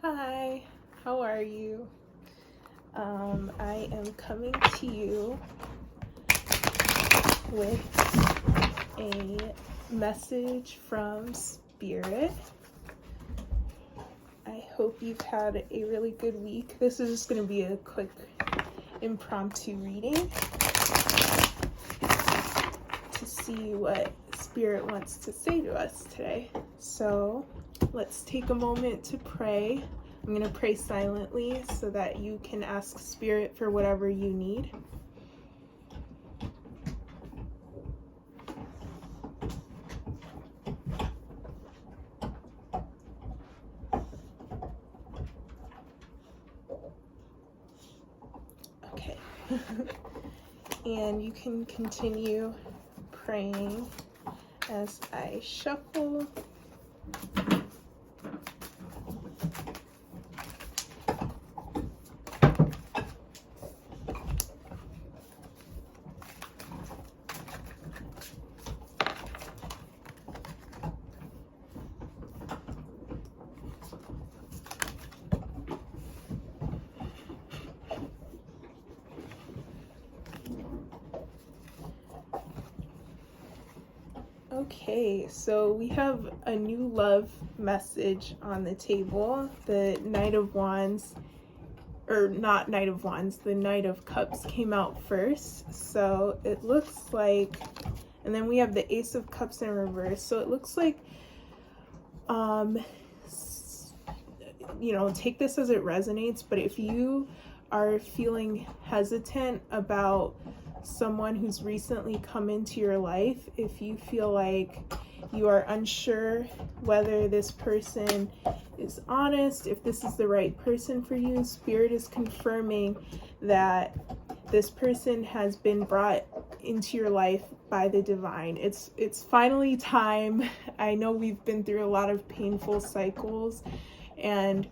Hi, how are you? I am coming to you with a message from Spirit. I hope you've had a really good week. This is just going to be a quick impromptu reading to see what Spirit wants to say to us today. So let's take a moment to pray. I'm going to pray silently so that you can ask Spirit for whatever you need. Okay. And you can continue praying as I shuffle. Okay, so we have a new love message on the table. The Knight of Wands, or not Knight of Wands, the Knight of Cups came out first. So it looks like, and then we have the Ace of Cups in reverse. So it looks like, take this as it resonates, but if you are feeling hesitant about someone who's recently come into your life, if you feel like you are unsure whether this person is honest, if this is the right person for you, Spirit is confirming that this person has been brought into your life by the divine. It's finally time. I know we've been through a lot of painful cycles, and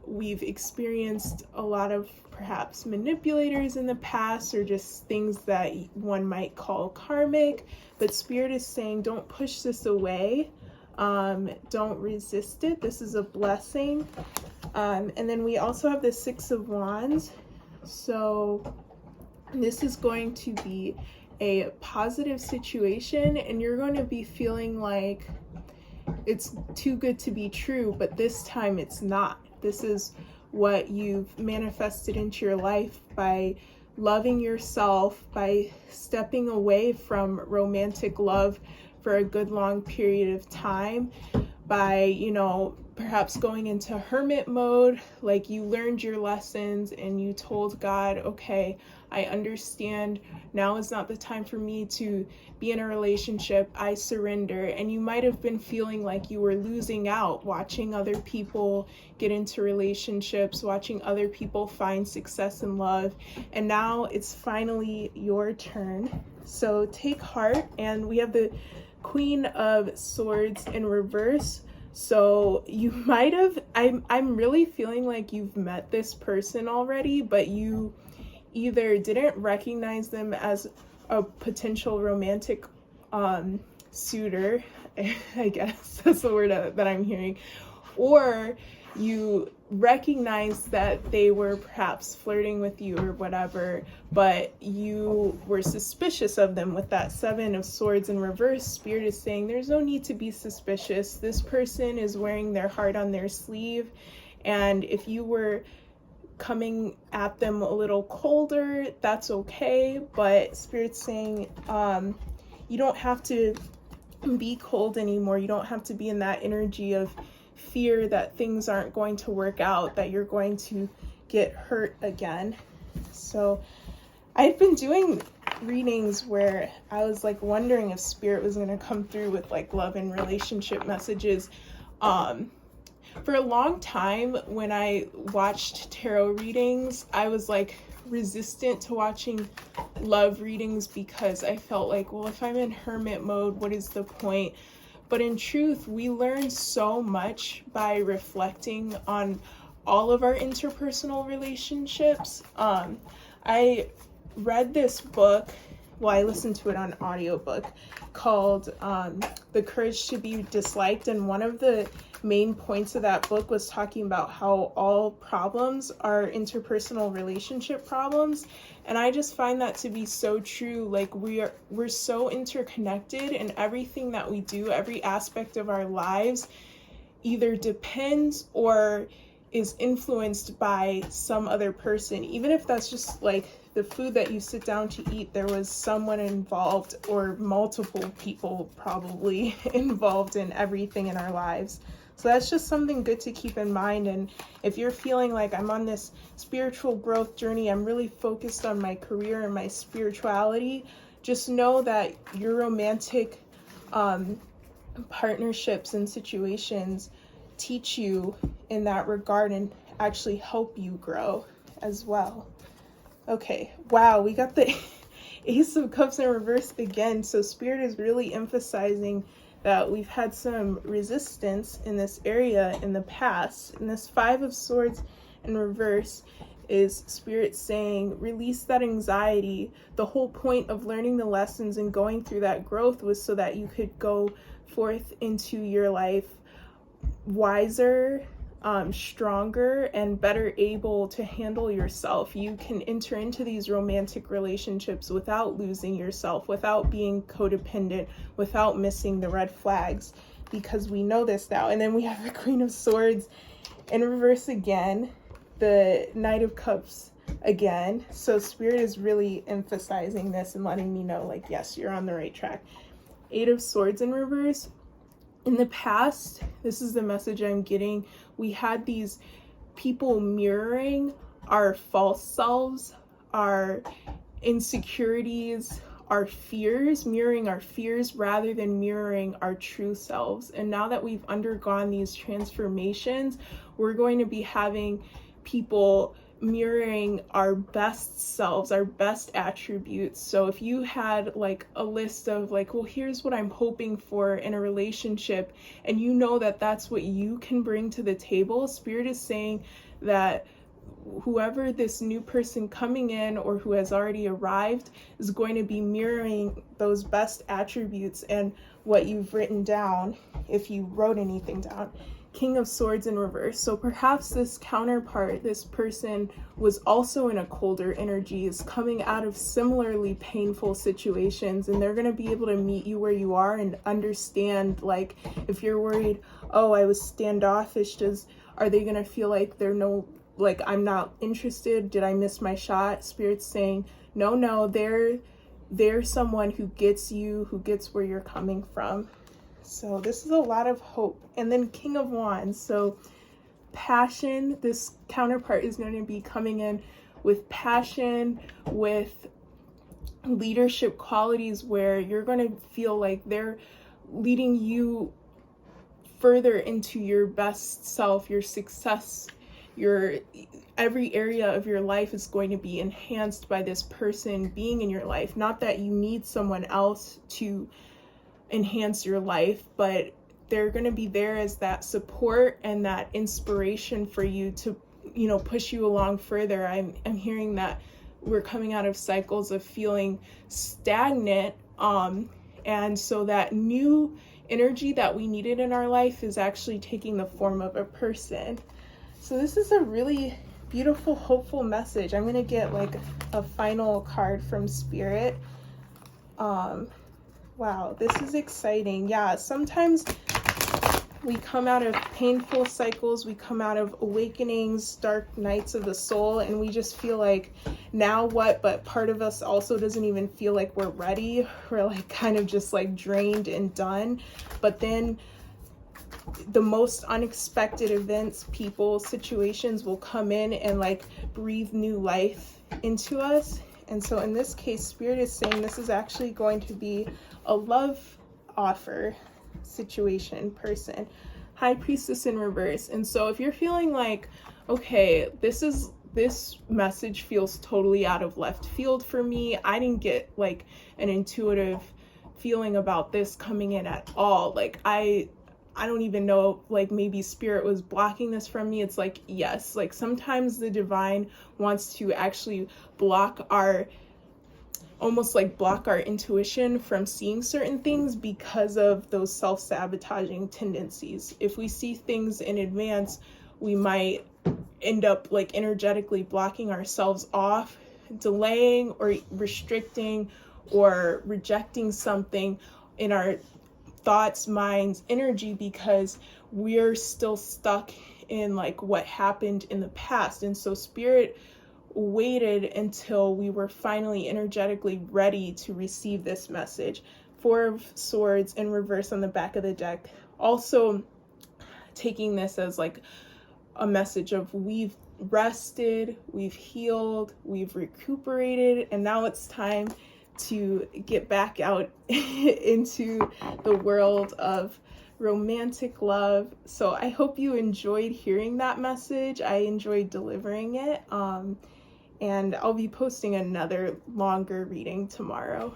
we've experienced a lot of perhaps manipulators in the past, or just things that one might call karmic, but Spirit is saying don't push this away. Don't resist it. This is a blessing. And then we also have the Six of Wands. So this is going to be a positive situation, and you're going to be feeling like it's too good to be true, but this time it's not. This is what you've manifested into your life by loving yourself, by stepping away from romantic love for a good long period of time, by, perhaps going into hermit mode, like you learned your lessons and you told God, okay, I understand. Now is not the time for me to be in a relationship. I surrender. And you might have been feeling like you were losing out, watching other people get into relationships, watching other people find success in love. And now it's finally your turn. So take heart. And we have the Queen of Swords in reverse. So you might have, I'm really feeling like you've met this person already, but you either didn't recognize them as a potential romantic suitor, I guess that's the word that I'm hearing, or you recognize that they were perhaps flirting with you or whatever, but you were suspicious of them with that Seven of Swords in reverse. Spirit is saying there's no need to be suspicious. This person is wearing their heart on their sleeve, and if you were coming at them a little colder, that's okay, but Spirit's saying you don't have to be cold anymore. You don't have to be in that energy of fear that things aren't going to work out, that you're going to get hurt again. So I've been doing readings where I was like wondering if Spirit was going to come through with like love and relationship messages. For a long time when I watched tarot readings, I was like resistant to watching love readings because I felt like, well, if I'm in hermit mode, what is the point? But in truth, we learn so much by reflecting on all of our interpersonal relationships. I read this book, well, I listened to it on audiobook, called The Courage to Be Disliked, and one of the main points of that book was talking about how all problems are interpersonal relationship problems. And I just find that to be so true. Like we're so interconnected, and everything that we do, every aspect of our lives either depends or is influenced by some other person. Even if that's just like the food that you sit down to eat, there was someone involved, or multiple people probably involved in everything in our lives. So that's just something good to keep in mind. And if you're feeling like I'm on this spiritual growth journey, I'm really focused on my career and my spirituality, just know that your romantic partnerships and situations teach you in that regard and actually help you grow as well. Okay, wow, we got the Ace of Cups in reverse again. So Spirit is really emphasizing that we've had some resistance in this area in the past. And this Five of Swords in reverse is Spirit saying, release that anxiety. The whole point of learning the lessons and going through that growth was so that you could go forth into your life wiser, stronger, and better able to handle yourself. You can enter into these romantic relationships without losing yourself, without being codependent, without missing the red flags, because we know this now. And then we have the Queen of Swords in reverse again, the Knight of Cups again. So Spirit is really emphasizing this and letting me know, like, yes, you're on the right track. Eight of Swords in reverse. In the past, this is the message I'm getting, we had these people mirroring our false selves, our insecurities, our fears, mirroring our fears rather than mirroring our true selves. And now that we've undergone these transformations, we're going to be having people mirroring our best selves, our best attributes. So if you had like a list of like, well, here's what I'm hoping for in a relationship, and you know that that's what you can bring to the table, Spirit is saying that whoever this new person coming in or who has already arrived is going to be mirroring those best attributes and what you've written down, if you wrote anything down. King of Swords in reverse. So perhaps this counterpart, this person was also in a colder energy, is coming out of similarly painful situations, and they're going to be able to meet you where you are and understand, like, if you're worried, oh, I was standoffish, are they going to feel like I'm not interested? Did I miss my shot? Spirit's saying, no, they're someone who gets you, who gets where you're coming from. So this is a lot of hope. And then King of Wands. So passion, this counterpart is going to be coming in with passion, with leadership qualities, where you're going to feel like they're leading you further into your best self, your success, every area of your life is going to be enhanced by this person being in your life. Not that you need someone else to enhance your life, but they're going to be there as that support and that inspiration for you to, push you along further. I'm hearing that we're coming out of cycles of feeling stagnant, and so that new energy that we needed in our life is actually taking the form of a person. So this is a really beautiful, hopeful message. I'm going to get like a final card from Spirit. Wow, this is exciting. Yeah, sometimes we come out of painful cycles, we come out of awakenings, dark nights of the soul, and we just feel like, now what? But part of us also doesn't even feel like we're ready. We're like kind of just like drained and done. But then the most unexpected events, people, situations will come in and like breathe new life into us. And so in this case, Spirit is saying this is actually going to be a love offer situation, person. High Priestess in reverse. And so if you're feeling like, okay, this message feels totally out of left field for me, I didn't get like an intuitive feeling about this coming in at all. Like I don't even know, like maybe Spirit was blocking this from me. It's like, yes, like sometimes the divine wants to actually block our almost like block our intuition from seeing certain things because of those self-sabotaging tendencies. If we see things in advance, we might end up like energetically blocking ourselves off, delaying or restricting or rejecting something in our thoughts, minds, energy, because we're still stuck in like what happened in the past. And so spirit waited until we were finally energetically ready to receive this message. 4 of Swords in reverse on the back of the deck, also taking this as like a message of we've rested, we've healed, we've recuperated, and now it's time to get back out into the world of romantic love. So I hope you enjoyed hearing that message. I enjoyed delivering it. And I'll be posting another longer reading tomorrow.